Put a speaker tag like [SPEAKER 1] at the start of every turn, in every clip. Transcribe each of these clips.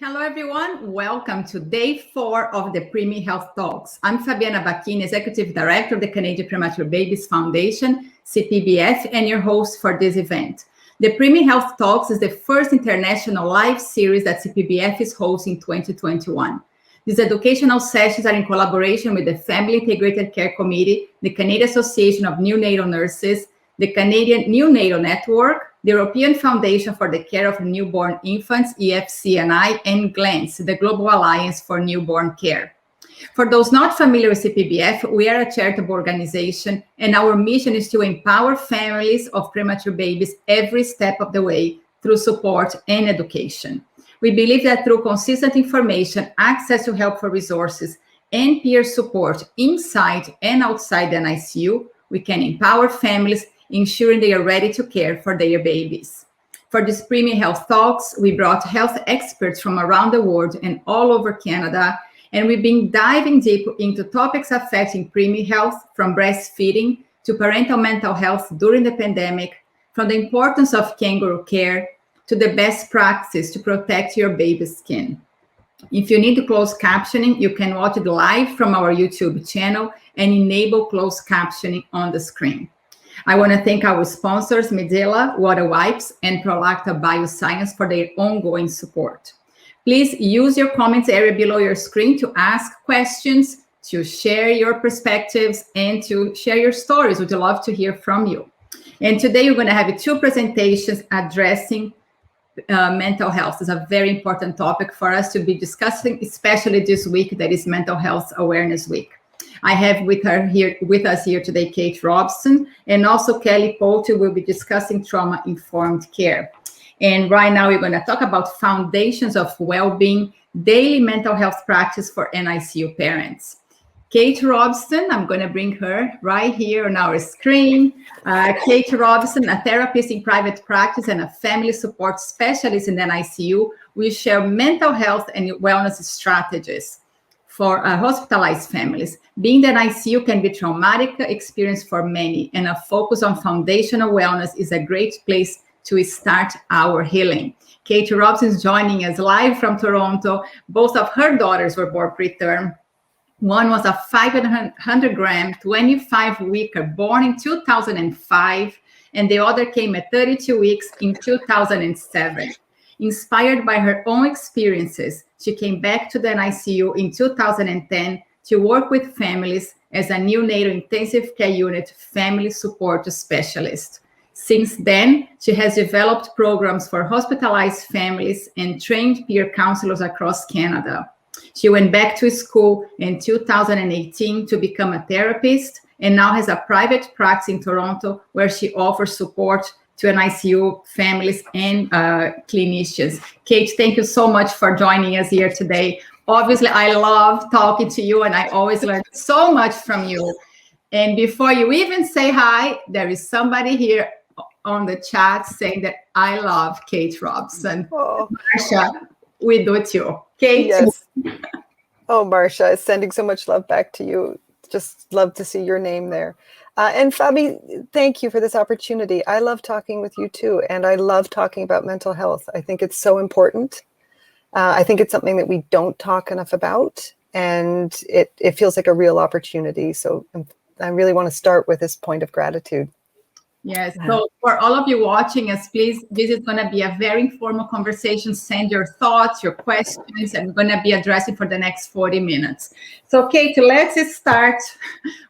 [SPEAKER 1] Hello, everyone. Welcome to day 4 of the Preemie Health Talks. I'm Fabiana Bacchini, Executive Director of the Canadian Premature Babies Foundation, CPBF, and your host for this event. The Preemie Health Talks is the first international live series that CPBF is hosting in 2021. These educational sessions are in collaboration with the Family Integrated Care Committee, the Canadian Association of Neonatal Nurses, the Canadian Neonatal Network, the European Foundation for the Care of Newborn Infants, EFCNI, and GLANCE, the Global Alliance for Newborn Care. For those not familiar with CPBF, we are a charitable organization, and our mission is to empower families of premature babies every step of the way through support and education. We believe that through consistent information, access to helpful resources, and peer support inside and outside the NICU, we can empower families, ensuring they are ready to care for their babies. For this Preemie Health Talks, we brought health experts from around the world and all over Canada, and we've been diving deep into topics affecting preemie health, from breastfeeding to parental mental health during the pandemic, from the importance of kangaroo care to the best practices to protect your baby's skin. If you need closed captioning, you can watch it live from our YouTube channel and enable closed captioning on the screen. I want to thank our sponsors, Medela, Water Wipes, and Prolacta Bioscience for their ongoing support. Please use your comments area below your screen to ask questions, to share your perspectives, and to share your stories. We'd love to hear from you. And today we're going to have 2 presentations addressing mental health. It's a very important topic for us to be discussing, especially this week that is Mental Health Awareness Week. I have with us here today, Kare Robson, and also Kelly Poulter will be discussing trauma-informed care. And right now we're going to talk about foundations of well-being, daily mental health practice for NICU parents. Kare Robson, I'm going to bring her right here on our screen. Kare Robson, a therapist in private practice and a family support specialist in the NICU, will share mental health and wellness strategies for hospitalized families. Being the NICU can be a traumatic experience for many, and a focus on foundational wellness is a great place to start our healing. Kare Robson is joining us live from Toronto. Both of her daughters were born preterm. One was a 500-gram, 25-weeker born in 2005, and the other came at 32 weeks in 2007. Inspired by her own experiences, she came back to the NICU in 2010 to work with families as a neonatal intensive care unit family support specialist. Since then, she has developed programs for hospitalized families and trained peer counselors across Canada. She went back to school in 2018 to become a therapist, and now has a private practice in Toronto where she offers support to NICU families and clinicians. Kate, thank you so much for joining us here today. Obviously, I love talking to you, and I always learn so much from you. And before you even say hi, there is somebody here on the chat saying that I love Kare Robson.
[SPEAKER 2] Oh.
[SPEAKER 1] Marsha, we do too. Kate?
[SPEAKER 2] Yes. Oh, Marsha, sending so much love back to you. Just love to see your name there. And Fabi, thank you for this opportunity. I love talking with you too, and I love talking about mental health. I think it's so important. I think it's something that we don't talk enough about, and it feels like a real opportunity. So I really want to start with this point of gratitude.
[SPEAKER 1] Yes, so for all of you watching us, please, this is going to be a very informal conversation. Send your thoughts, your questions, and we're going to be addressing for the next 40 minutes. So, Kate, let's start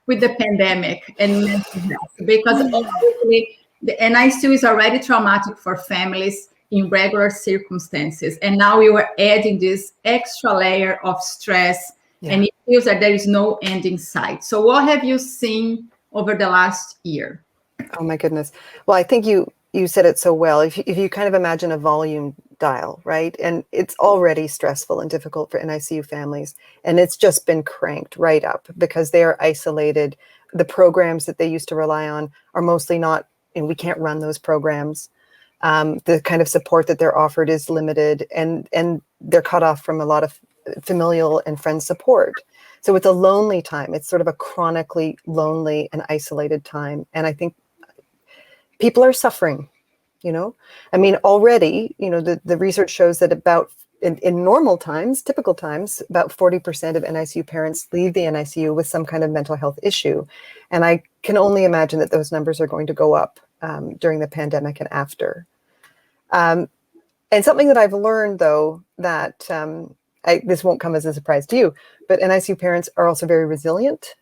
[SPEAKER 1] with the pandemic and mental health, because obviously the NICU is already traumatic for families in regular circumstances. And now we were adding this extra layer of stress, and it feels that there is no end in sight. So what have you seen over the last year?
[SPEAKER 2] Oh my goodness. Well, I think you said it so well. If you kind of imagine a volume dial, right? And it's already stressful and difficult for NICU families. And it's just been cranked right up because they are isolated. The programs that they used to rely on are mostly not, and we can't run those programs. The kind of support that they're offered is limited, and they're cut off from a lot of familial and friend support. So it's a lonely time. It's sort of a chronically lonely and isolated time. And I think people are suffering, I mean, already, the research shows that about in normal times, typical times, about 40% of NICU parents leave the NICU with some kind of mental health issue. And I can only imagine that those numbers are going to go up during the pandemic and after. And something that I've learned, though, that this won't come as a surprise to you, but NICU parents are also very resilient.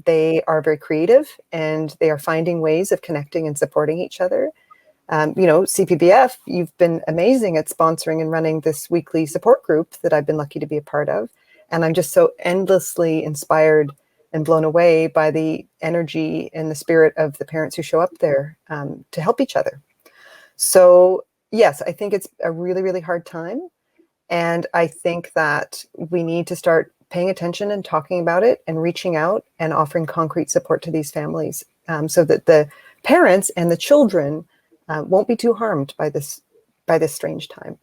[SPEAKER 2] They are very creative, and they are finding ways of connecting and supporting each other. CPBF, you've been amazing at sponsoring and running this weekly support group that I've been lucky to be a part of. And I'm just so endlessly inspired and blown away by the energy and the spirit of the parents who show up there to help each other. So yes, I think it's a really, really hard time. And I think that we need to start paying attention and talking about it and reaching out and offering concrete support to these families so that the parents and the children won't be too harmed by this strange time.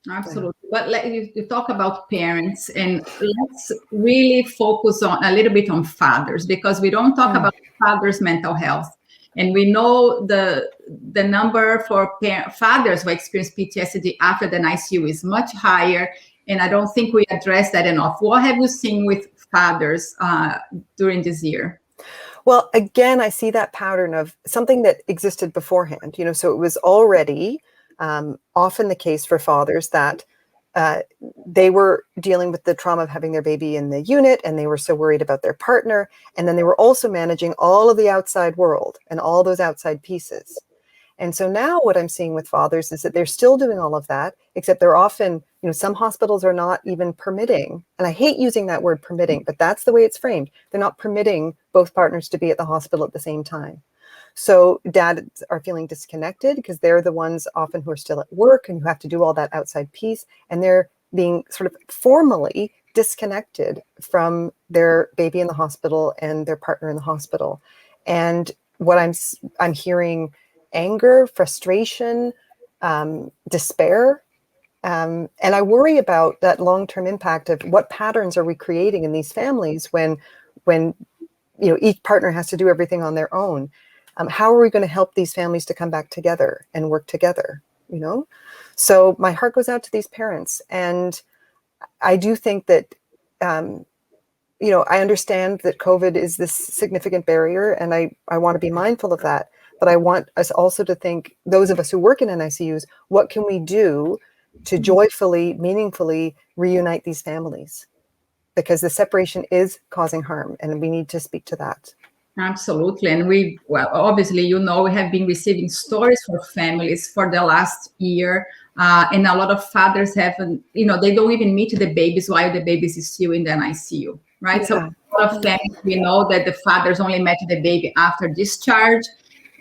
[SPEAKER 1] Absolutely. But you talk about parents, and let's really focus on a little bit on fathers, because we don't talk about fathers' mental health. And we know the number for fathers who experience PTSD after the NICU is much higher. And I don't think we address that enough. What have you seen with fathers during this year?
[SPEAKER 2] Well, again, I see that pattern of something that existed beforehand, so it was already often the case for fathers that they were dealing with the trauma of having their baby in the unit, and they were so worried about their partner. And then they were also managing all of the outside world and all those outside pieces. And so now what I'm seeing with fathers is that they're still doing all of that, except they're often, some hospitals are not even permitting, and I hate using that word permitting, but that's the way it's framed. They're not permitting both partners to be at the hospital at the same time. So dads are feeling disconnected because they're the ones often who are still at work and who have to do all that outside piece. And they're being sort of formally disconnected from their baby in the hospital and their partner in the hospital. And what I'm hearing anger, frustration, despair. And I worry about that long-term impact of what patterns are we creating in these families when each partner has to do everything on their own. How are we going to help these families to come back together and work together? So my heart goes out to these parents, and I do think that I understand that COVID is this significant barrier, and I want to be mindful of that. But I want us also to think, those of us who work in NICUs, what can we do to joyfully, meaningfully reunite these families? Because the separation is causing harm, and we need to speak to that.
[SPEAKER 1] Absolutely. And obviously, we have been receiving stories from families for the last year. And a lot of fathers haven't, they don't even meet the babies while the babies is still in the NICU, right? Yeah. So a lot of families, we know that the fathers only met the baby after discharge.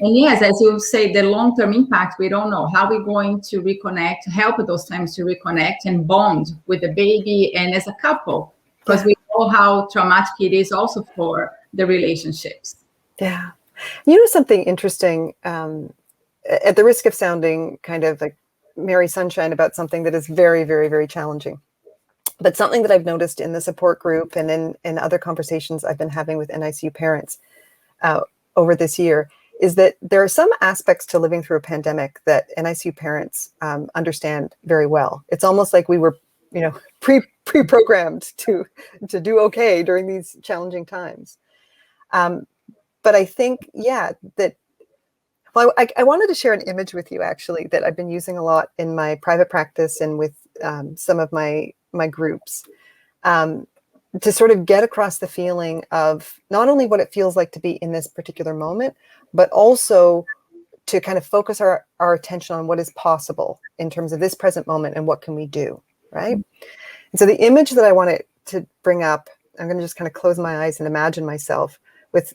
[SPEAKER 1] And yes, as you say, the long-term impact, we don't know how we're going to reconnect, help those families to reconnect and bond with the baby and as a couple, because we know how traumatic it is also for the relationships.
[SPEAKER 2] Yeah. Something interesting, at the risk of sounding kind of like Mary Sunshine about something that is very, very, very challenging, but something that I've noticed in the support group and in other conversations I've been having with NICU parents over this year is that there are some aspects to living through a pandemic that NICU parents understand very well. It's almost like we were, pre-programmed to do okay during these challenging times. But I think, that, I wanted to share an image with you, actually, that I've been using a lot in my private practice and with some of my groups to sort of get across the feeling of not only what it feels like to be in this particular moment, but also to kind of focus our attention on what is possible in terms of this present moment and what can we do, right? And so the image that I wanted to bring up, I'm going to just kind of close my eyes and imagine myself with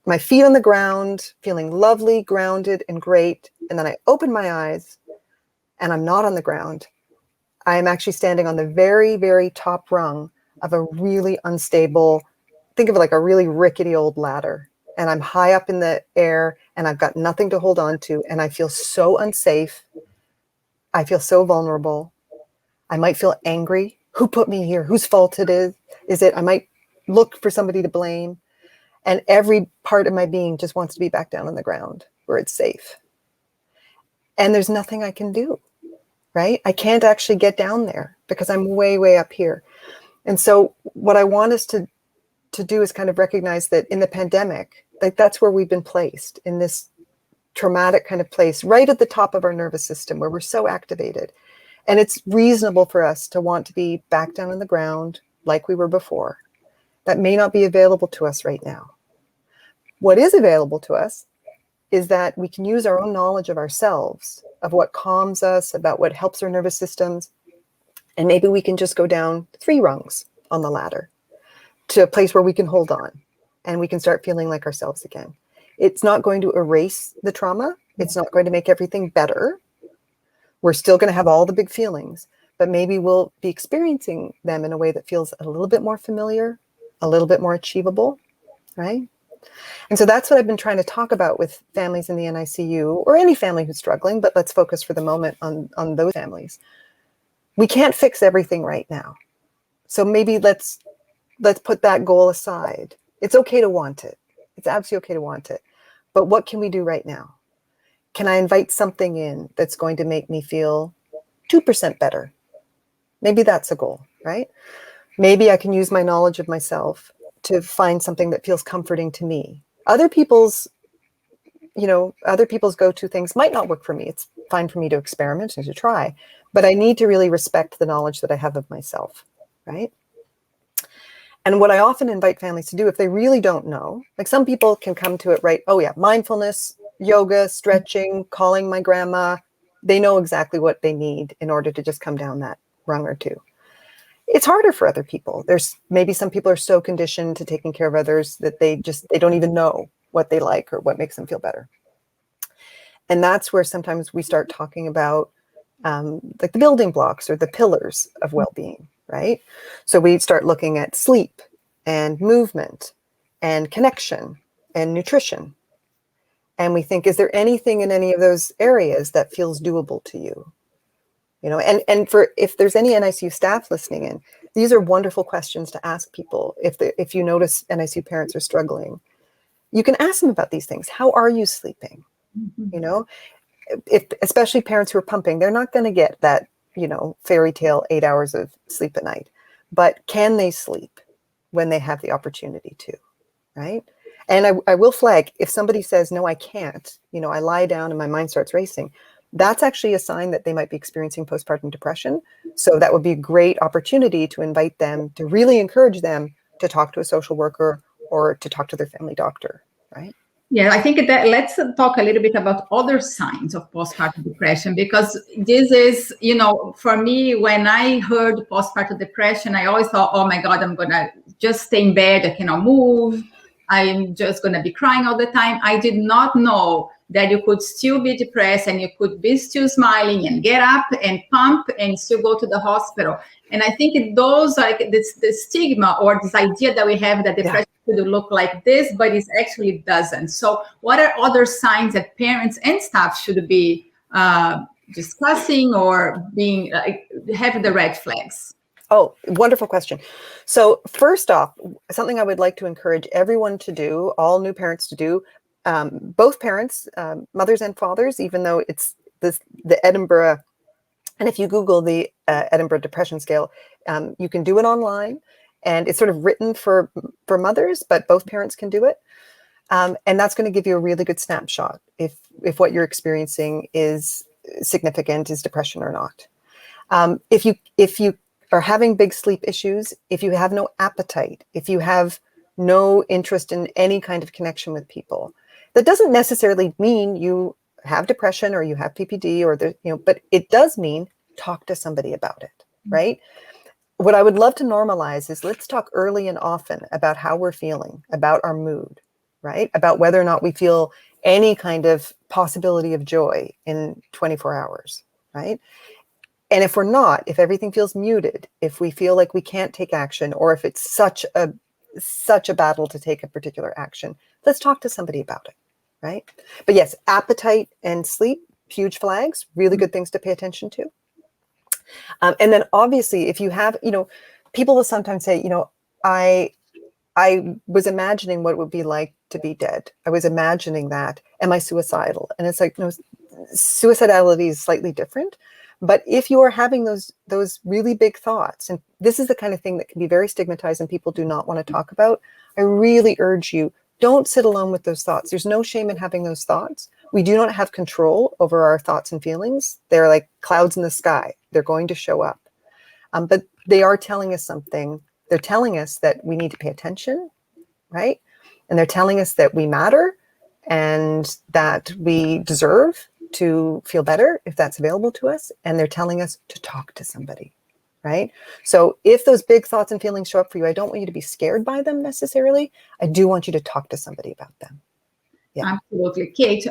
[SPEAKER 2] my feet on the ground, feeling lovely, grounded, and great. And then I open my eyes and I'm not on the ground. I am actually standing on the very, very top rung of a really unstable, think of it like a really rickety old ladder. And I'm high up in the air and I've got nothing to hold on to. And I feel so unsafe. I feel so vulnerable. I might feel angry. Who put me here? Whose fault it is? Is it? I might look for somebody to blame. And every part of my being just wants to be back down on the ground where it's safe. And there's nothing I can do. right? I can't actually get down there because I'm way, way up here. And so what I want us to do is kind of recognize that in the pandemic, like that's where we've been placed, in this traumatic kind of place, right at the top of our nervous system where we're so activated. And it's reasonable for us to want to be back down on the ground like we were before. That may not be available to us right now. What is available to us is that we can use our own knowledge of ourselves, of what calms us, about what helps our nervous systems. And maybe we can just go down 3 rungs on the ladder to a place where we can hold on and we can start feeling like ourselves again. It's not going to erase the trauma. It's not going to make everything better. We're still going to have all the big feelings, but maybe we'll be experiencing them in a way that feels a little bit more familiar, a little bit more achievable, right? And so that's what I've been trying to talk about with families in the NICU, or any family who's struggling, but let's focus for the moment on those families. We can't fix everything right now. So maybe let's put that goal aside. It's okay to want it. It's absolutely okay to want it. But what can we do right now? Can I invite something in that's going to make me feel 2% better? Maybe that's a goal, right? Maybe I can use my knowledge of myself to find something that feels comforting to me. Other people's go-to things might not work for me. It's fine for me to experiment and to try, but I need to really respect the knowledge that I have of myself, right? And what I often invite families to do, if they really don't know, like some people can come to it right, oh yeah, mindfulness, yoga, stretching, calling my grandma, they know exactly what they need in order to just come down that rung or two. It's harder for other people. There's maybe some people are so conditioned to taking care of others that they don't even know what they like or what makes them feel better. And that's where sometimes we start talking about like the building blocks or the pillars of well-being, right? So we start looking at sleep and movement and connection and nutrition. And we think, is there anything in any of those areas that feels doable to you? You know, and for if there's any NICU staff listening in, these are wonderful questions to ask people. If you notice NICU parents are struggling, you can ask them about these things. How are you sleeping? You know, especially parents who are pumping, they're not going to get that, fairy tale 8 hours of sleep a night, but can they sleep when they have the opportunity to, right? And I will flag, if somebody says, no, I can't, I lie down and my mind starts racing, that's actually a sign that they might be experiencing postpartum depression. So that would be a great opportunity to invite them, to really encourage them to talk to a social worker or to talk to their family doctor, right?
[SPEAKER 1] Yeah, I think that let's talk a little bit about other signs of postpartum depression, because this is, for me, when I heard postpartum depression, I always thought, oh my God, I'm going to just stay in bed. I cannot move. I'm just going to be crying all the time. I did not know that you could still be depressed and you could be still smiling and get up and pump and still go to the hospital. And I think those are the stigma or this idea that we have that depression could look like this, but it actually doesn't. So what are other signs that parents and staff should be discussing or being have the red flags?
[SPEAKER 2] Oh, wonderful question. So first off, something I would like to encourage everyone to do, all new parents to do, both parents, mothers and fathers, even though it's the Edinburgh, and if you Google the Edinburgh Depression Scale, you can do it online, and it's sort of written for mothers, but both parents can do it. And that's going to give you a really good snapshot if what you're experiencing is significant, is depression or not. If you are having big sleep issues, if you have no appetite, if you have no interest in any kind of connection with people, that doesn't necessarily mean you have depression or you have PPD but it does mean talk to somebody about it, right? What I would love to normalize is let's talk early and often about how we're feeling, about our mood, right? About whether or not we feel any kind of possibility of joy in 24 hours, right? And if we're not, if everything feels muted, if we feel like we can't take action, or if it's such a battle to take a particular action, let's talk to somebody about it, right? But yes, appetite and sleep, huge flags, really good things to pay attention to. And then obviously, if you have, people will sometimes say, I was imagining what it would be like to be dead. I was imagining that. Am I suicidal? And it's like, no, suicidality is slightly different. But if you are having those really big thoughts, and this is the kind of thing that can be very stigmatized and people do not want to talk about, I really urge you, don't sit alone with those thoughts. There's no shame in having those thoughts. We do not have control over our thoughts and feelings. They're like clouds in the sky. They're going to show up. But they are telling us something. They're telling us that we need to pay attention, right? And they're telling us that we matter and that we deserve to feel better if that's available to us. And they're telling us to talk to somebody, right? So if those big thoughts and feelings show up for you, I don't want you to be scared by them necessarily. I do want you to talk to somebody about them. Yeah.
[SPEAKER 1] Absolutely. Kate,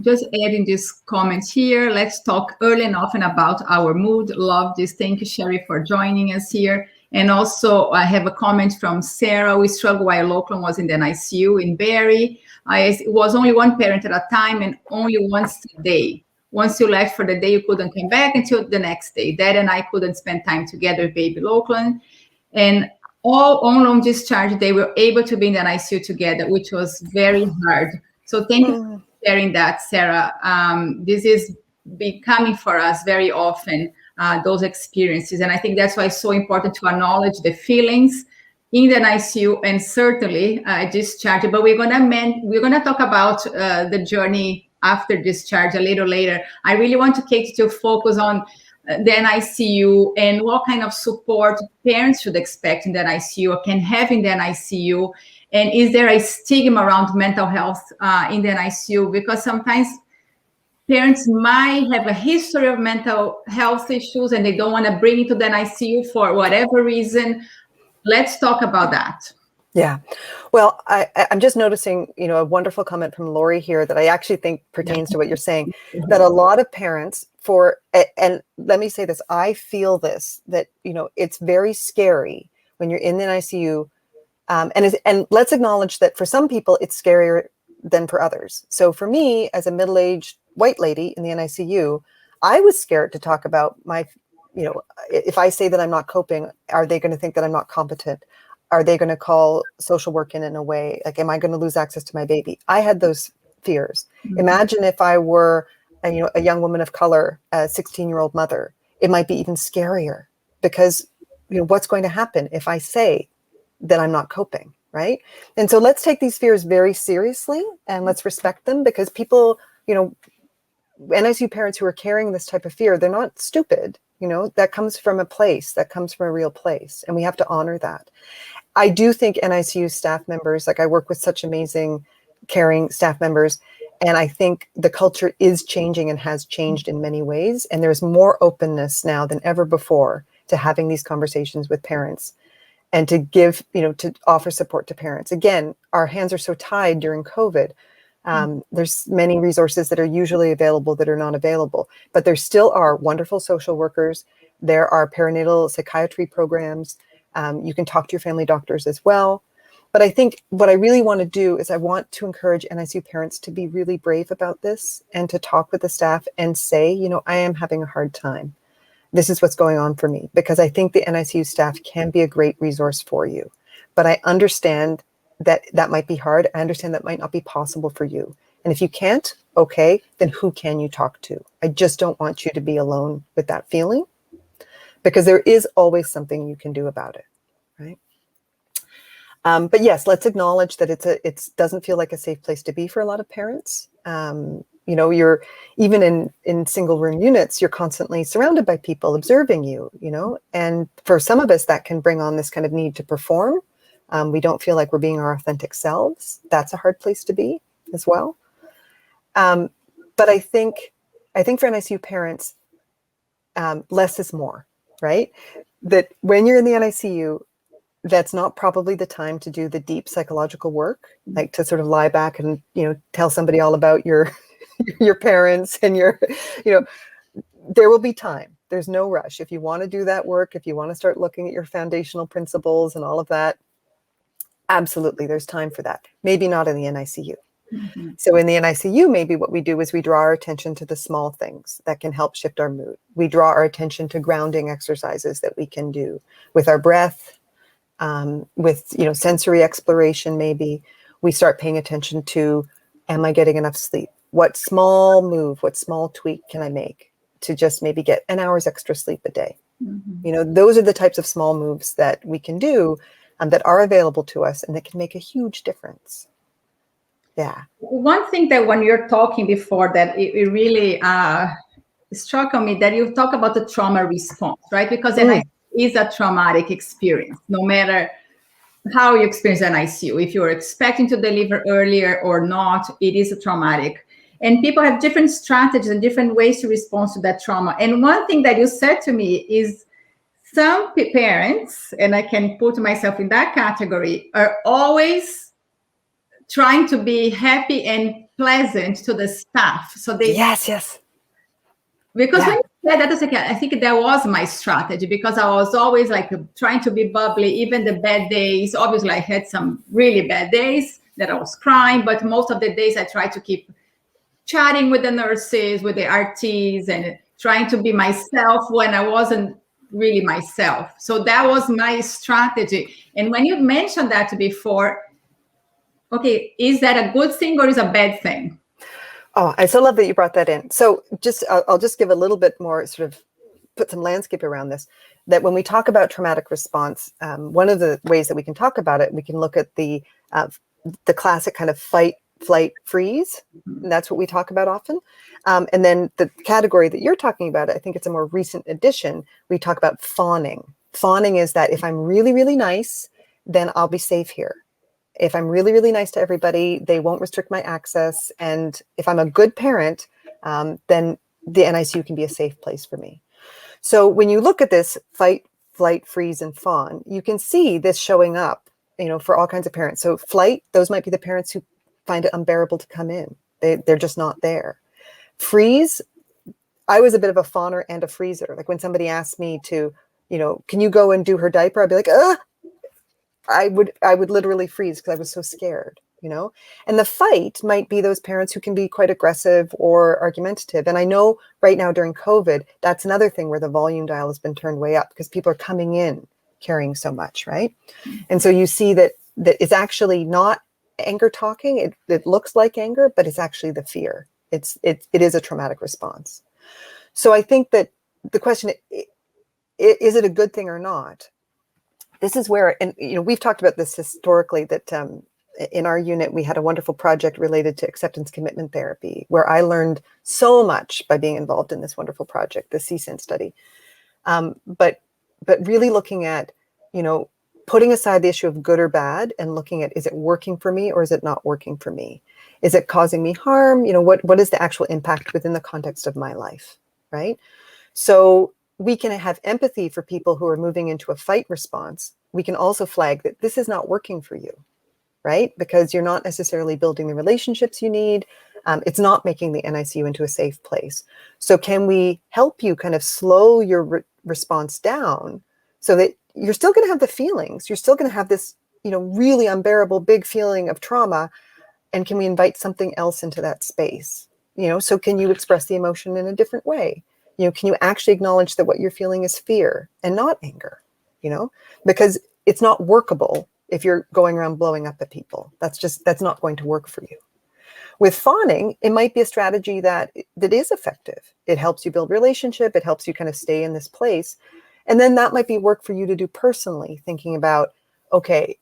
[SPEAKER 1] just adding these comments here. Let's talk early and often about our mood. Love this. Thank you, Sherry, for joining us here. And also, I have a comment from Sarah. We struggled while Lachlan was in the NICU in Barrie. It was only one parent at a time and only once a day. Once you left for the day, you couldn't come back until the next day. Dad and I couldn't spend time together with baby Lachlan. And all on long discharge, they were able to be in the NICU together, which was very hard. So thank you for sharing that, Sarah. This is becoming for us very often, those experiences. And I think that's why it's so important to acknowledge the feelings in the NICU and certainly discharge. But we're gonna talk about the journey after discharge a little later. I really want Kate to focus on the NICU and what kind of support parents should expect in the NICU or can have in the NICU. And is there a stigma around mental health in the NICU? Because sometimes parents might have a history of mental health issues and they don't want to bring it to the NICU for whatever reason. Let's talk about that.
[SPEAKER 2] Yeah. Well, I'm just noticing, a wonderful comment from Lori here that I actually think pertains to what you're saying, that a lot of parents and let me say this, I feel this, that, it's very scary when you're in the NICU. And let's acknowledge that for some people, it's scarier than for others. So for me, as a middle-aged white lady in the NICU, I was scared to talk about my, if I say that I'm not coping, are they going to think that I'm not competent? Are they going to call social work in a way? Like, am I going to lose access to my baby? I had those fears. Mm-hmm. Imagine if I were, a young woman of color, a 16-year-old mother. It might be even scarier because, what's going to happen if I say that I'm not coping, right? And so let's take these fears very seriously and let's respect them because people, NICU parents who are carrying this type of fear, they're not stupid. That comes from a place, that comes from a real place, and we have to honor that. I do think NICU staff members, like I work with such amazing caring staff members, and I think the culture is changing and has changed in many ways. And there's more openness now than ever before to having these conversations with parents and to give, to offer support to parents. Again, our hands are so tied during COVID. There's many resources that are usually available that are not available, but there still are wonderful social workers. There are perinatal psychiatry programs. You can talk to your family doctors as well. But I think what I really want to do is I want to encourage NICU parents to be really brave about this and to talk with the staff and say, I am having a hard time. This is what's going on for me, because I think the NICU staff can be a great resource for you. But I understand that might be hard. I understand that might not be possible for you. And if you can't, okay, then who can you talk to? I just don't want you to be alone with that feeling, because there is always something you can do about it, right? But yes, let's acknowledge that it doesn't feel like a safe place to be for a lot of parents. You're even in single room units, you're constantly surrounded by people observing you, and for some of us that can bring on this kind of need to perform. We don't feel like we're being our authentic selves. That's a hard place to be as well. But I think for NICU parents, less is more, right? That when you're in the NICU, that's not probably the time to do the deep psychological work, like to sort of lie back and, tell somebody all about your parents and there will be time. There's no rush. If you want to do that work, if you want to start looking at your foundational principles and all of that, absolutely, there's time for that. Maybe not in the NICU. Mm-hmm. So in the NICU, maybe what we do is we draw our attention to the small things that can help shift our mood. We draw our attention to grounding exercises that we can do with our breath, with sensory exploration. Maybe we start paying attention to, am I getting enough sleep? What small move, what small tweak can I make to just maybe get an hour's extra sleep a day. Those are the types of small moves that we can do that are available to us and that can make a huge difference. Yeah.
[SPEAKER 1] One thing that when you're talking before that it really struck on me that you talk about the trauma response, right? Because NICU is a traumatic experience, no matter how you experience NICU. If you're expecting to deliver earlier or not, it is a traumatic. And people have different strategies and different ways to respond to that trauma. And one thing that you said to me is some parents, and I can put myself in that category, are always trying to be happy and pleasant to the staff. So they
[SPEAKER 2] yes.
[SPEAKER 1] Because when you said that, I think that was my strategy, because I was always like trying to be bubbly, even the bad days. Obviously, I had some really bad days that I was crying, but most of the days I tried to keep chatting with the nurses, with the RTs, and trying to be myself when I wasn't really myself. So that was my strategy. And when you mentioned that before, okay, is that a good thing or is a bad thing?
[SPEAKER 2] Oh, I so love that you brought that in. So I'll just give a little bit more, sort of put some landscape around this, that when we talk about traumatic response, one of the ways that we can talk about it, we can look at the classic kind of fight, flight, freeze. And that's what we talk about often. And then the category that you're talking about, I think it's a more recent addition. We talk about fawning. Fawning is that if I'm really, really nice, then I'll be safe here. If I'm really, really nice to everybody, they won't restrict my access. And if I'm a good parent, then the NICU can be a safe place for me. So when you look at this fight, flight, freeze, and fawn, you can see this showing up, for all kinds of parents. So flight, those might be the parents who find it unbearable to come in. They're just not there. Freeze, I was a bit of a fawner and a freezer. Like when somebody asked me to, can you go and do her diaper? I'd be like, I would literally freeze because I was so scared, and the fight might be those parents who can be quite aggressive or argumentative. And I know right now during COVID, that's another thing where the volume dial has been turned way up because people are coming in carrying so much, right? And so you see that it's actually not anger talking. It looks like anger, but it's actually the fear. It is a traumatic response. So I think that the question, is it a good thing or not? This is where, and we've talked about this historically, that in our unit, we had a wonderful project related to acceptance commitment therapy, where I learned so much by being involved in this wonderful project, the CSIN study. But really looking at, putting aside the issue of good or bad and looking at, is it working for me or is it not working for me? Is it causing me harm? What is the actual impact within the context of my life, right? So we can have empathy for people who are moving into a fight response. We can also flag that this is not working for you, right? Because you're not necessarily building the relationships you need. It's not making the NICU into a safe place. So can we help you kind of slow your response down so that you're still going to have the feelings, you're still going to have this, really unbearable big feeling of trauma. And can we invite something else into that space? So can you express the emotion in a different way? Can you actually acknowledge that what you're feeling is fear and not anger? Because it's not workable if you're going around blowing up at people. That's not going to work for you. With fawning, it might be a strategy that is effective. It helps you build relationship. It helps you kind of stay in this place. And then that might be work for you to do personally, thinking about, okay,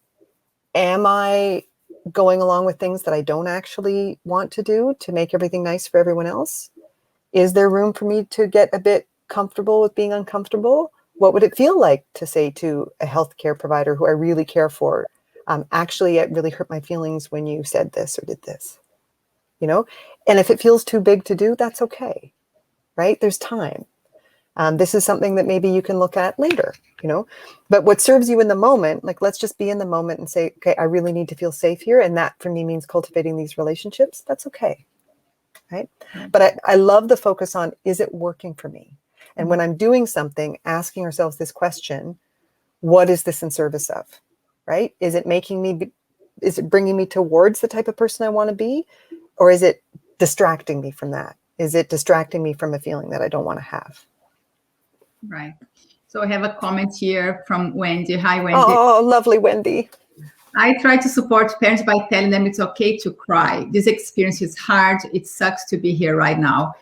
[SPEAKER 2] am I going along with things that I don't actually want to do to make everything nice for everyone else? Is there room for me to get a bit comfortable with being uncomfortable? What would it feel like to say to a healthcare provider who I really care for, actually, it really hurt my feelings when you said this or did this, And if it feels too big to do, that's okay, right? There's time. This is something that maybe you can look at later, But what serves you in the moment, like let's just be in the moment and say, okay, I really need to feel safe here. And that for me means cultivating these relationships. That's okay. Right. But I love the focus on, is it working for me? And when I'm doing something, asking ourselves this question, what is this in service of? Right? Is it bringing me towards the type of person I want to be? Or is it distracting me from that? Is it distracting me from a feeling that I don't want to have?
[SPEAKER 1] Right. So I have a comment here from Wendy. Hi, Wendy.
[SPEAKER 2] Oh, lovely, Wendy.
[SPEAKER 1] I try to support parents by telling them it's okay to cry. This experience is hard. It sucks to be here right now.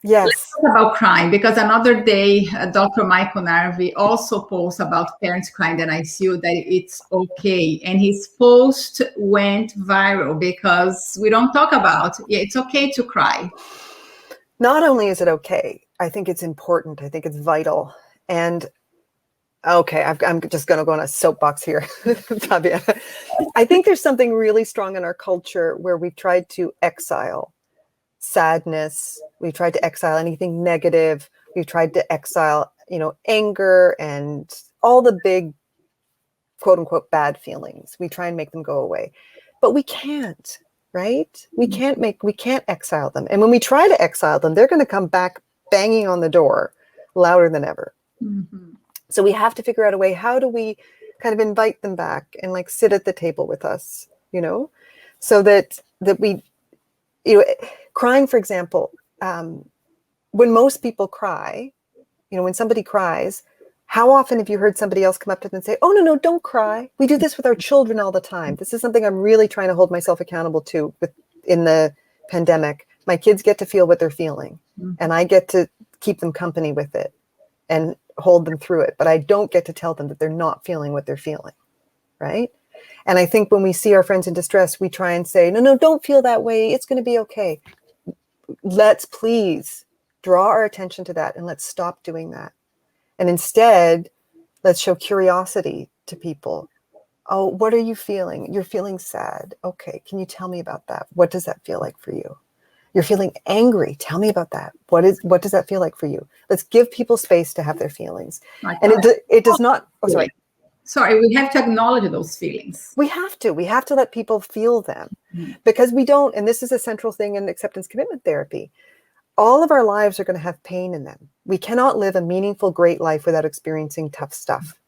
[SPEAKER 2] Yes.
[SPEAKER 1] Talk about crying, because another day, Dr. Michael Narvi also posts about parents crying in ICU, that it's okay. And his post went viral because we don't talk about, it's okay to cry.
[SPEAKER 2] Not only is it okay, I think it's important. I think it's vital. And okay, I'm just going to go on a soapbox here, Fabiana. I think there's something really strong in our culture where we've tried to exile sadness. We've tried to exile anything negative. We've tried to exile, anger and all the big, quote unquote, bad feelings. We try and make them go away, but we can't, right? We can't exile them. And when we try to exile them, they're going to come back banging on the door louder than ever.
[SPEAKER 1] Mm-hmm.
[SPEAKER 2] So we have to figure out a way, how do we kind of invite them back and like sit at the table with us, so that we, crying, for example, when most people cry, when somebody cries, how often have you heard somebody else come up to them and say, oh, no, don't cry. We do this with our children all the time. This is something I'm really trying to hold myself accountable to in the pandemic. My kids get to feel what they're feeling, and I get to keep them company with it and hold them through it. But I don't get to tell them that they're not feeling what they're feeling, right? And I think when we see our friends in distress, we try and say, no, don't feel that way. It's going to be okay. Let's please draw our attention to that, and let's stop doing that. And instead, let's show curiosity to people. Oh, what are you feeling? You're feeling sad. Okay, can you tell me about that? What does that feel like for you? You're feeling angry. Tell me about that. What does that feel like for you? Let's give people space to have their feelings. And it does not,
[SPEAKER 1] Sorry, we have to acknowledge those feelings.
[SPEAKER 2] We have to let people feel them, because we don't, and this is a central thing in acceptance commitment therapy. All of our lives are going to have pain in them. We cannot live a meaningful, great life without experiencing tough stuff.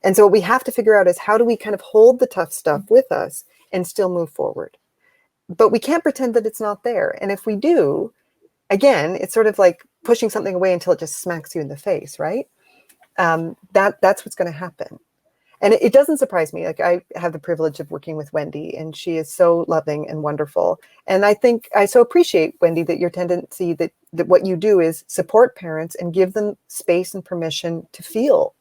[SPEAKER 2] And so what we have to figure out is, how do we kind of hold the tough stuff with us and still move forward? But we can't pretend that it's not there. And if we do, again, it's sort of like pushing something away until it just smacks you in the face, right? That's what's going to happen. And it doesn't surprise me. Like, I have the privilege of working with Wendy, and she is so loving and wonderful. And I think I so appreciate, Wendy, that your tendency that what you do is support parents and give them space and permission to feel.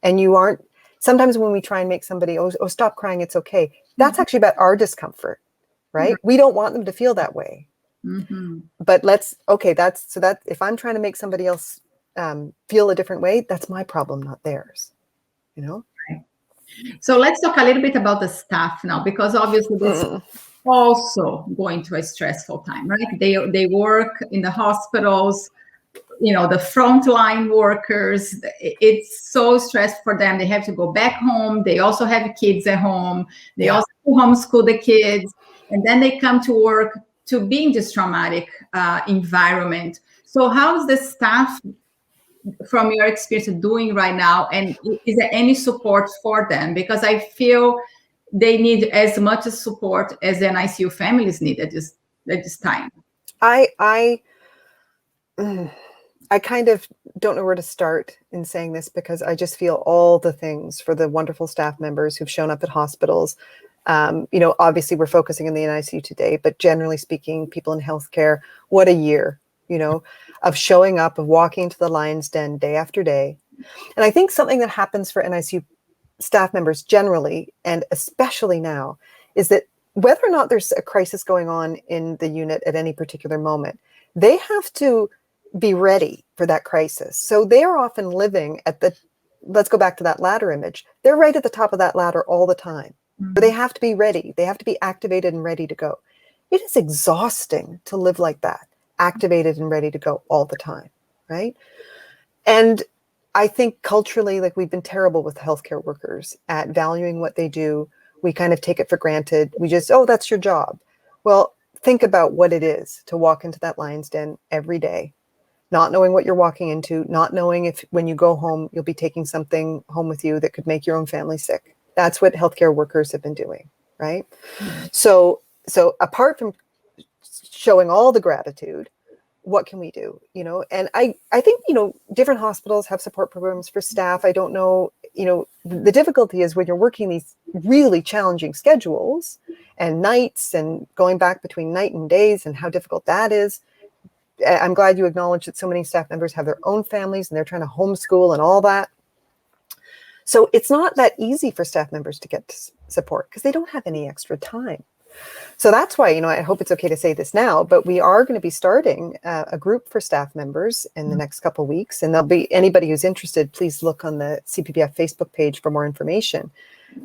[SPEAKER 2] And you aren't, sometimes when we try and make somebody, oh, stop crying, it's okay. That's actually about our discomfort, right? We don't want them to feel that way. But if I'm trying to make somebody else feel a different way, that's my problem, not theirs,
[SPEAKER 1] So let's talk a little bit about the staff now, because obviously this is also going through a stressful time, right? They work in the hospitals, the frontline workers. It's so stressful for them. They have to go back home. They also have kids at home. They also homeschool the kids. And then they come to work to be in this traumatic environment. So how's the staff, from your experience, doing right now? And is there any support for them? Because I feel they need as much support as the NICU families need at this time.
[SPEAKER 2] I kind of don't know where to start in saying this, because I just feel all the things for the wonderful staff members who've shown up at hospitals. Obviously we're focusing in the NICU today, but generally speaking, people in healthcare, what a year, of showing up, of walking to the lion's den day after day. And I think something that happens for NICU staff members generally, and especially now, is that whether or not there's a crisis going on in the unit at any particular moment, they have to be ready for that crisis. So they are often living let's go back to that ladder image. They're right at the top of that ladder all the time. But they have to be ready. They have to be activated and ready to go. It is exhausting to live like that, activated and ready to go all the time, right? And I think culturally, like, we've been terrible with healthcare workers at valuing what they do. We kind of take it for granted. We just, oh, that's your job. Well, think about what it is to walk into that lion's den every day, not knowing what you're walking into, not knowing if when you go home, you'll be taking something home with you that could make your own family sick. That's what healthcare workers have been doing, right? So apart from showing all the gratitude, what can we do? And I think, different hospitals have support programs for staff. I don't know, the difficulty is when you're working these really challenging schedules and nights and going back between night and days, and how difficult that is. I'm glad you acknowledged that so many staff members have their own families and they're trying to homeschool and all that. So it's not that easy for staff members to get support because they don't have any extra time. So that's why, I hope it's okay to say this now, but we are going to be starting a group for staff members in the next couple of weeks. And there'll be anybody who's interested, please look on the CPBF Facebook page for more information.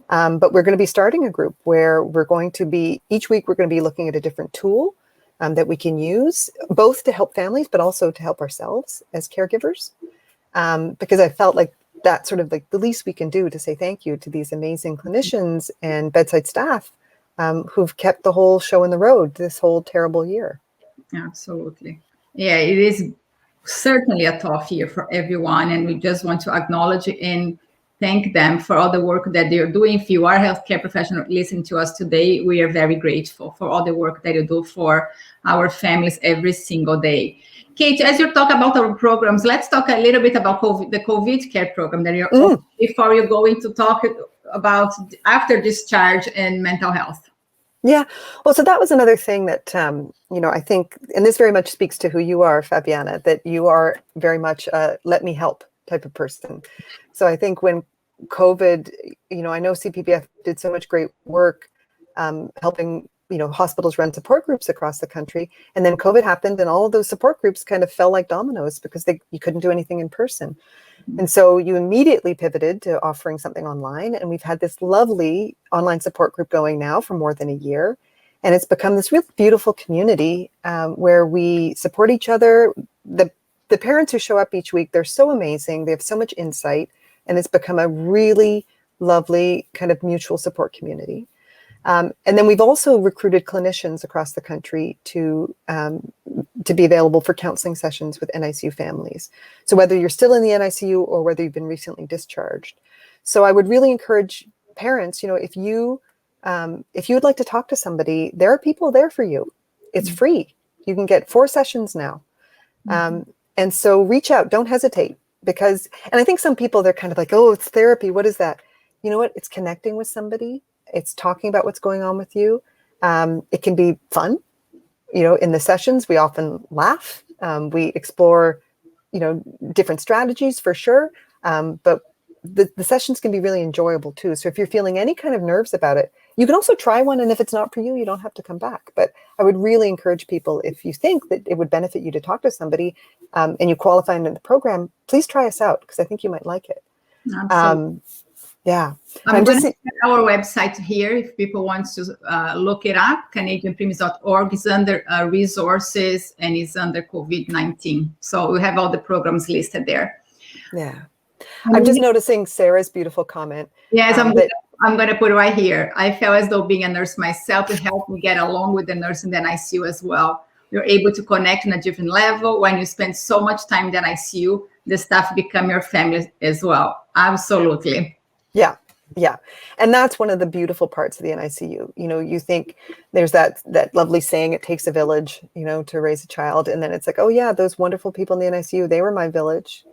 [SPEAKER 2] But we're going to be starting a group where we're going to be, each week we're going to be looking at a different tool that we can use, both to help families, but also to help ourselves as caregivers. Because I felt like that's sort of like the least we can do to say thank you to these amazing clinicians and bedside staff who've kept the whole show on the road this whole terrible year.
[SPEAKER 1] Absolutely. Yeah, it is certainly a tough year for everyone. And we just want to acknowledge and thank them for all the work that they're doing. If you are a healthcare professional listening to us today, we are very grateful for all the work that you do for our families every single day. Kate, as you talk about our programs, let's talk a little bit about the COVID care program that you're before you go into talk about after discharge and mental health.
[SPEAKER 2] Yeah, well, so that was another thing that, I think, and this very much speaks to who you are, Fabiana, that you are very much a let me help type of person. So I think when COVID, I know CPBF did so much great work helping hospitals run support groups across the country. And then COVID happened and all of those support groups kind of fell like dominoes because you couldn't do anything in person. And so you immediately pivoted to offering something online. And we've had this lovely online support group going now for more than a year. And it's become this really beautiful community where we support each other. The parents who show up each week, they're so amazing. They have so much insight. And it's become a really lovely kind of mutual support community. And then we've also recruited clinicians across the country to be available for counseling sessions with NICU families. So whether you're still in the NICU or whether you've been recently discharged. So I would really encourage parents, if you would like to talk to somebody, there are people there for you. It's free. You can get 4 sessions now. And so reach out, don't hesitate and I think some people, they're kind of like, oh, it's therapy. What is that? You know what? It's connecting with somebody. It's talking about what's going on with you. It can be fun. In the sessions, we often laugh. We explore, different strategies for sure. But the sessions can be really enjoyable too. So if you're feeling any kind of nerves about it, you can also try one. And if it's not for you, you don't have to come back. But I would really encourage people, if you think that it would benefit you to talk to somebody and you qualify into the program, please try us out because I think you might like it.
[SPEAKER 1] Absolutely.
[SPEAKER 2] Yeah.
[SPEAKER 1] I'm going to put our website here if people want to look it up. CanadianPremies.org is under resources and is under COVID-19. So we have all the programs listed there.
[SPEAKER 2] Yeah. I'm just noticing Sarah's beautiful comment.
[SPEAKER 1] Yes, I'm going to put it right here. I felt as though being a nurse myself, it helped me get along with the nurse in the NICU as well. You're able to connect on a different level. When you spend so much time in the NICU, the staff become your family as well. Absolutely.
[SPEAKER 2] Yeah. Yeah. And that's one of the beautiful parts of the NICU. You think there's that lovely saying, it takes a village, to raise a child. And then it's like, oh yeah, those wonderful people in the NICU, they were my village,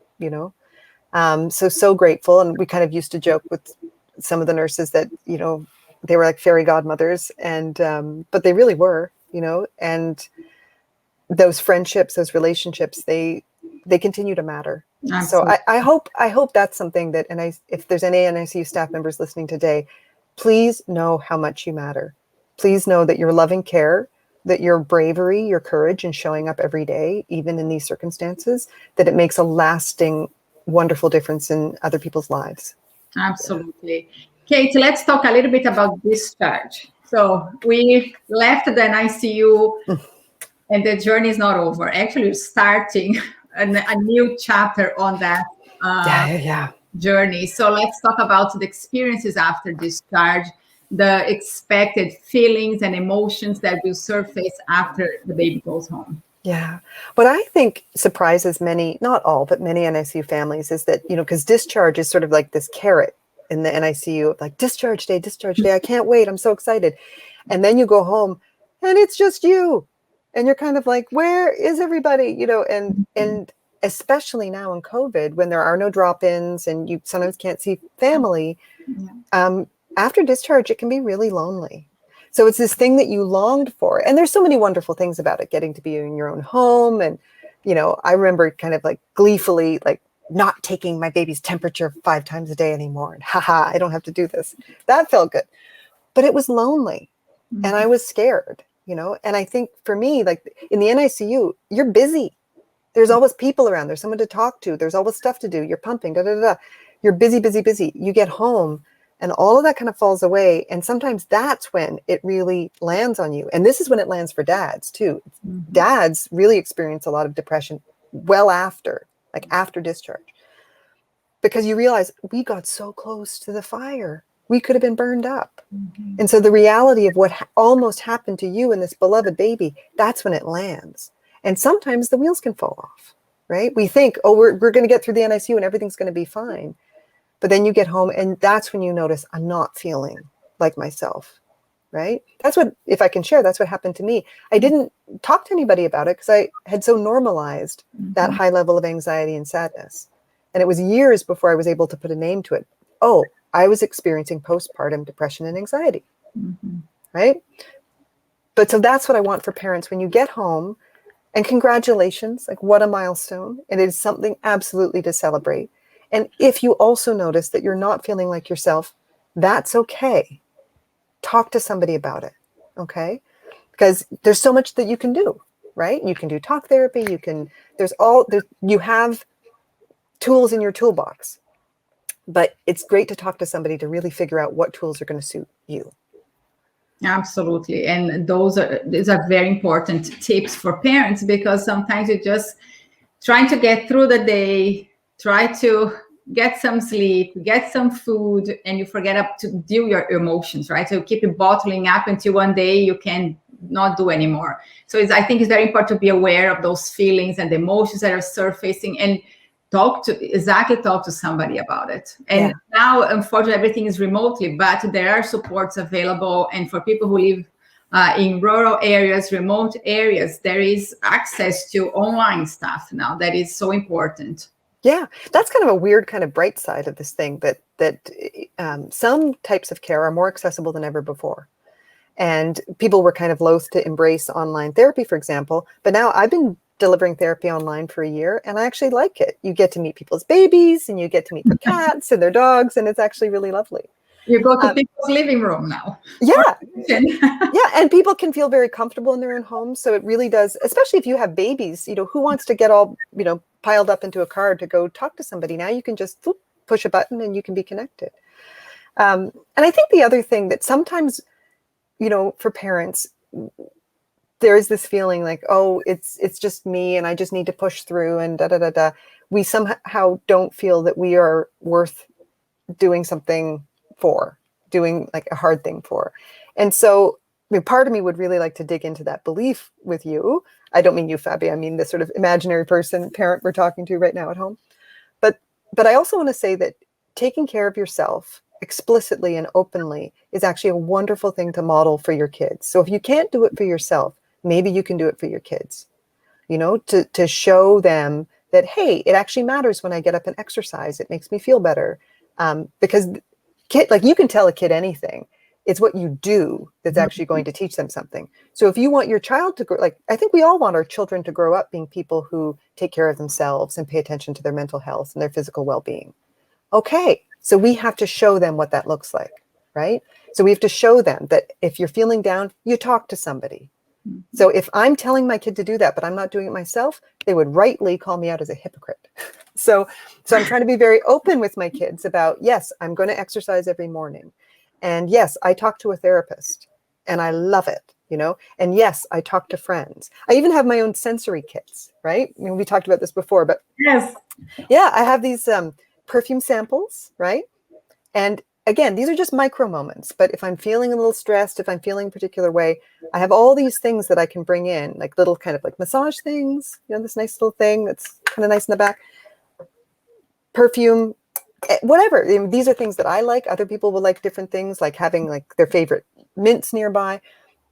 [SPEAKER 2] so grateful. And we kind of used to joke with some of the nurses that, they were like fairy godmothers and, but they really were, and those friendships, those relationships, they continue to matter. Absolutely. So I hope that's something that, and if there's any NICU staff members listening today, please know how much you matter. Please know that your loving care, that your bravery, your courage in showing up every day, even in these circumstances, that it makes a lasting, wonderful difference in other people's lives.
[SPEAKER 1] Absolutely. Kate, let's talk a little bit about discharge. So we left the NICU and the journey is not over. Actually, we're starting a new chapter on that journey. So let's talk about the experiences after discharge, the expected feelings and emotions that will surface after the baby goes home.
[SPEAKER 2] Yeah. What I think surprises many, not all, but many NICU families is that, because discharge is sort of like this carrot in the NICU, like discharge day, I can't wait, I'm so excited. And then you go home and it's just you. And you're kind of like, where is everybody? And especially now in COVID, when there are no drop-ins and you sometimes can't see family, after discharge, it can be really lonely. So it's this thing that you longed for. And there's so many wonderful things about it, getting to be in your own home. And, I remember kind of like gleefully, like not taking my baby's temperature 5 times a day anymore. And haha, I don't have to do this. That felt good. But it was lonely.
[SPEAKER 1] Mm-hmm.
[SPEAKER 2] And I was scared, and I think for me, like in the NICU, you're busy. There's always people around. There's someone to talk to. There's always stuff to do. You're pumping, da, da, da, da. You're busy, busy, busy. You get home and all of that kind of falls away. And sometimes that's when it really lands on you. And this is when it lands for dads too. Mm-hmm. Dads really experience a lot of depression well after, like after discharge, because you realize we got so close to the fire. We could have been burned up. Mm-hmm. And so the reality of what almost happened to you and this beloved baby, that's when it lands. And sometimes the wheels can fall off, right? We think, oh, we're going to get through the NICU and everything's going to be fine. But then you get home and that's when you notice I'm not feeling like myself, right? That's what, if I can share, that's what happened to me. I didn't talk to anybody about it because I had so normalized that high level of anxiety and sadness. And it was years before I was able to put a name to it. Oh, I was experiencing postpartum depression and anxiety, right? But so that's what I want for parents when you get home, and congratulations, like what a milestone. It is something absolutely to celebrate. And if you also notice that you're not feeling like yourself, that's okay. Talk to somebody about it, okay? Because there's so much that you can do, right? You can do talk therapy. You have tools in your toolbox. But it's great to talk to somebody to really figure out what tools are going to suit you.
[SPEAKER 1] Absolutely. And these are very important tips for parents, because sometimes you're just trying to get through the day, try to get some sleep, get some food, and you forget to deal your emotions, right? So you keep it bottling up until one day you can not do anymore. So I think it's very important to be aware of those feelings and the emotions that are surfacing, and talk to somebody about it. And now, unfortunately, everything is remotely, but there are supports available. And for people who live in rural areas, remote areas, there is access to online stuff now that is so important.
[SPEAKER 2] Yeah, that's kind of a weird kind of bright side of this thing, that some types of care are more accessible than ever before. And people were kind of loath to embrace online therapy, for example. But now I've been delivering therapy online for a year, and I actually like it. You get to meet people's babies, and you get to meet their cats and their dogs, and it's actually really lovely.
[SPEAKER 1] You go to people's living room now.
[SPEAKER 2] Yeah. Yeah, and people can feel very comfortable in their own homes. So it really does, especially if you have babies, who wants to get all, piled up into a car to go talk to somebody? Now you can just push a button and you can be connected. And I think the other thing that sometimes, for parents, there is this feeling like, oh, it's just me and I just need to push through and da da da da. We somehow don't feel that we are worth doing something for, doing like a hard thing for. And so part of me would really like to dig into that belief with you. I don't mean you, Fabi. I mean the sort of imaginary parent we're talking to right now at home. But I also want to say that taking care of yourself explicitly and openly is actually a wonderful thing to model for your kids. So if you can't do it for yourself, maybe you can do it for your kids, to show them that, hey, it actually matters when I get up and exercise. It makes me feel better. Because you can tell a kid anything. It's what you do that's actually going to teach them something. So if you want your child to grow, I think we all want our children to grow up being people who take care of themselves and pay attention to their mental health and their physical well-being. Okay, so we have to show them what that looks like, right? So we have to show them that if you're feeling down, you talk to somebody. So if I'm telling my kid to do that, but I'm not doing it myself, they would rightly call me out as a hypocrite. So I'm trying to be very open with my kids about, yes, I'm going to exercise every morning. And yes, I talk to a therapist and I love it, and yes, I talk to friends. I even have my own sensory kits, right? I mean, we talked about this before, but
[SPEAKER 1] yes.
[SPEAKER 2] Yeah, I have these perfume samples, right? And again, these are just micro moments, but if I'm feeling a little stressed, if I'm feeling a particular way, I have all these things that I can bring in, like little kind of like massage things, this nice little thing that's kind of nice in the back, perfume, whatever. These are things that I like. Other people will like different things, like having like their favorite mints nearby.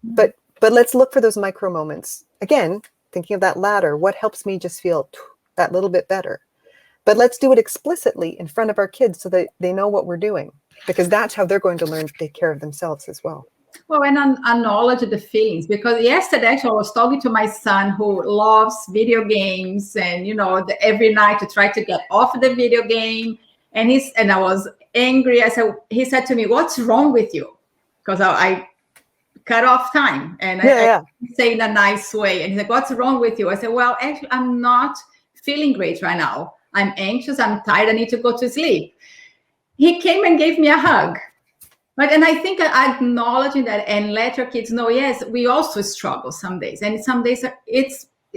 [SPEAKER 2] But let's look for those micro moments. Again, thinking of that ladder, what helps me just feel that little bit better? But let's do it explicitly in front of our kids so that they know what we're doing, because that's how they're going to learn to take care of themselves as well.
[SPEAKER 1] Well, and acknowledge the feelings, because yesterday actually I was talking to my son who loves video games, and every night to try to get off the video game, and I was angry. He said to me, "What's wrong with you?" Because I cut off time, and I say in a nice way, and he's like, "What's wrong with you?" I said, "Well, actually, I'm not feeling great right now. I'm anxious. I'm tired. I need to go to sleep." He came and gave me a hug. Right. And I think acknowledging that and let your kids know, yes, we also struggle some days. And some days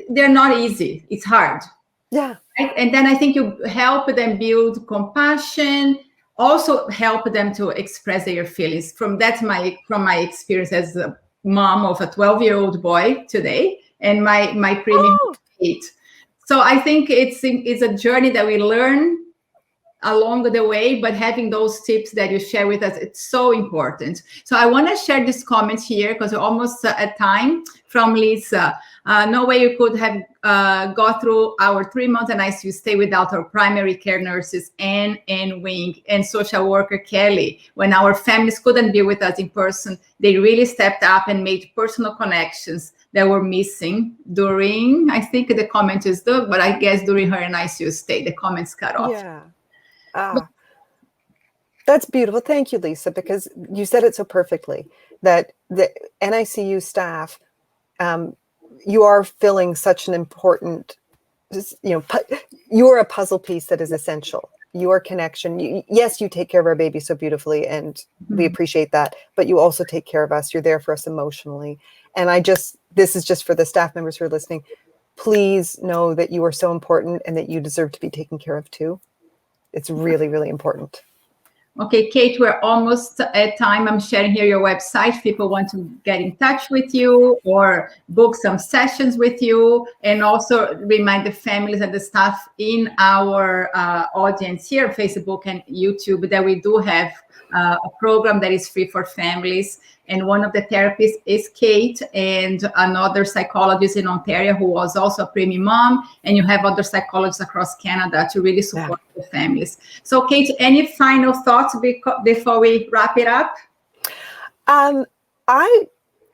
[SPEAKER 1] they're not easy. It's hard.
[SPEAKER 2] Yeah.
[SPEAKER 1] Right? And then I think you help them build compassion, also help them to express their feelings. From my experience as a mom of a 12-year-old boy today, and my preemie 8. So I think it's a journey that we learn along the way, but having those tips that you share with us, it's so important. So I want to share this comment here because we're almost at time, from Lisa. No way you could have got through our 3 months in ICU stay without our primary care nurses, Anne and Wing, and social worker Kelly. When our families couldn't be with us in person, they really stepped up and made personal connections that were missing during, I think the comment is but I guess during her NICU stay, the comments cut off.
[SPEAKER 2] Yeah. That's beautiful. Thank you, Lisa, because you said it so perfectly, that the NICU staff, you are filling such an important, you're a puzzle piece that is essential. Your connection. Yes, you take care of our baby so beautifully, and we appreciate that, but you also take care of us. You're there for us emotionally. And this is just for the staff members who are listening. Please know that you are so important and that you deserve to be taken care of too. It's really, really important.
[SPEAKER 1] Okay, Kate, we're almost at time. I'm sharing here your website. If people want to get in touch with you or book some sessions with you, and also remind the families and the staff in our audience here, Facebook and YouTube, that we do have a program that is free for families. And one of the therapists is Kate, and another psychologist in Ontario who was also a preemie mom. And you have other psychologists across Canada to really support the families. So, Kate, any final thoughts before we wrap it up?
[SPEAKER 2] I'm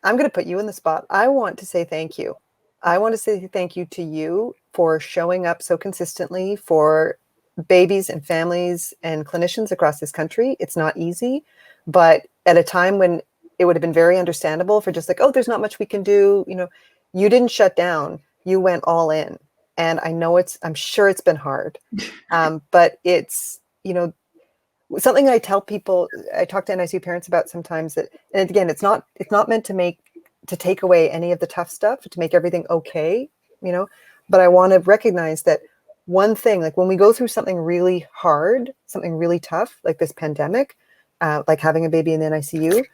[SPEAKER 2] going to put you in the spot. I want to say thank you. I want to say thank you to you for showing up so consistently for babies and families and clinicians across this country. It's not easy, but at a time when it would have been very understandable for just like, oh, there's not much we can do. You didn't shut down. You went all in. And I'm sure it's been hard. But it's, something I tell people, I talk to NICU parents about sometimes that, and again, it's not meant to take away any of the tough stuff, to make everything okay, but I want to recognize that one thing, like when we go through something really hard, something really tough, like this pandemic, like having a baby in the NICU,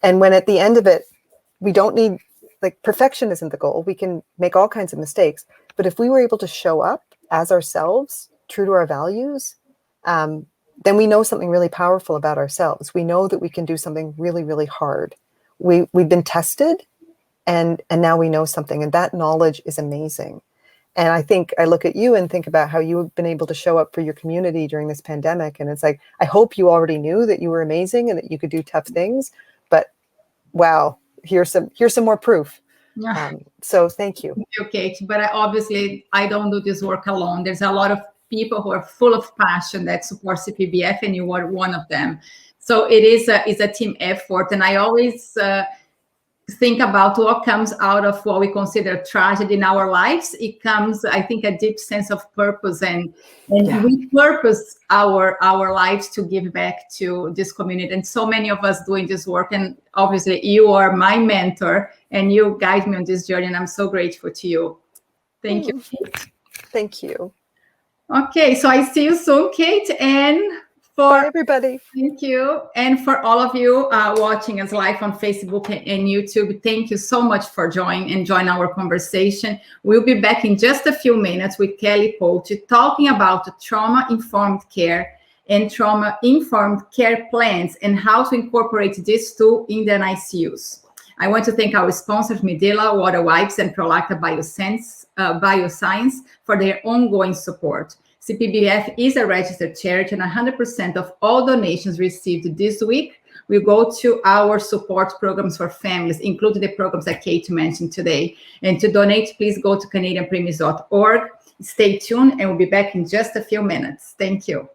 [SPEAKER 2] and when at the end of it, we don't need, like, perfection isn't the goal. We can make all kinds of mistakes. But if we were able to show up as ourselves, true to our values, then we know something really powerful about ourselves. We know that we can do something really, really hard. We've been tested, and now we know something. And that knowledge is amazing. And I think I look at you and think about how you've been able to show up for your community during this pandemic. And it's like, I hope you already knew that you were amazing and that you could do tough things. But wow, here's some more proof. So thank you.
[SPEAKER 1] Thank you, Kate. But I don't do this work alone. There's a lot of people who are full of passion that support CPBF, and you are one of them. So it's a team effort. And I always think about what comes out of what we consider tragedy in our lives. It comes, I think, a deep sense of purpose, and we purpose our lives to give back to this community. And so many of us doing this work, and obviously you are my mentor and you guide me on this journey, and I'm so grateful to you. Thank you, Kate.
[SPEAKER 2] Thank you.
[SPEAKER 1] Okay, so I see you soon, Kate, and
[SPEAKER 2] bye, everybody.
[SPEAKER 1] Thank you. And for all of you watching us live on Facebook and YouTube, thank you so much for joining our conversation. We'll be back in just a few minutes with Kelly Coach talking about trauma-informed care and trauma-informed care plans and how to incorporate these two in the NICUs. I want to thank our sponsors, Medela, Water Wipes, and Prolacta Bioscience for their ongoing support. CPBF is a registered charity, and 100% of all donations received this week will go to our support programs for families, including the programs that Kate mentioned today. And to donate, please go to CanadianPremies.org. Stay tuned, and we'll be back in just a few minutes. Thank you.